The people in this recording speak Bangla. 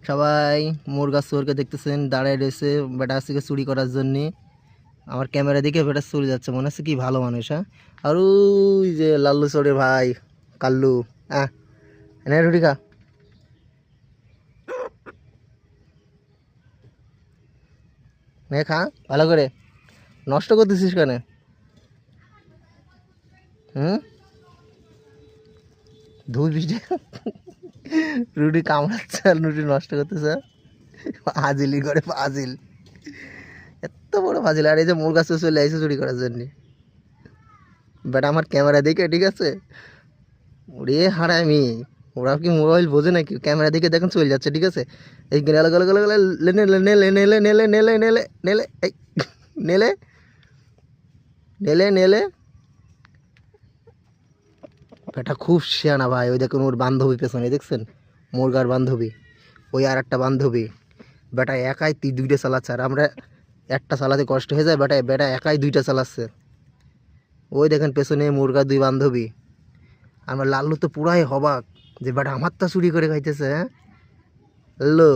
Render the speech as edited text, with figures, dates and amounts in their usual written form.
সবাই মুরগা চোরকে দেখতেছেন দাঁড়ায় রয়েছে বেটা আসছে চুরি করার জন্য। আমার ক্যামেরা দেখে বেটা চলে যাচ্ছে, মনে হচ্ছে কি ভালো মানুষ। হ্যাঁ, আর ওই যে লাল্লু চোরের ভাই কাল্লু, হ্যাঁ এনে রুটি খা, নে খা ভালো করে। নষ্ট করতেছিস কেন? হুম, ধুই বৃষ্টি রুটি কামড়াচ্ছে আর রুটি নষ্ট করতেছে। ফাজিলি করে ফাজিল, এত বড় ফাজিল। আর এই যে মোর কাছে চলে আইসে চুরি করার জন্য। বেটা আমার ক্যামেরা দেখে, ঠিক আছে, ওরে হারামি, ওরা কি মোবাইল বোঝে নাকি? ক্যামেরা দেখে দেখুন চলে যাচ্ছে, ঠিক আছে। এই গেলে গেলে গেলে গেলে নেলে নেলে নেলে নেলে নেলে নেলে নেলে এই নেলে নেলে নেলে। বেটা খুব শিয়ানা ভাই। ওই দেখুন ওর বান্ধবী পেছনে দেখছেন, মুরগার বান্ধবী, ওই আর একটা বান্ধবী। বেটা একাই দুইটা চালাচ্ছে, আর আমরা একটা চালাতে কষ্ট হয়ে যায়। বেটা বেটা একাই দুইটা চালাচ্ছে। ওই দেখেন পেছনে মুরগা দুই বান্ধবী। আমার লাল্লু তো পুরাই হবাক যে বেটা আমারটা চুরি করে খাইতেছে। হ্যাঁ লাল্লু।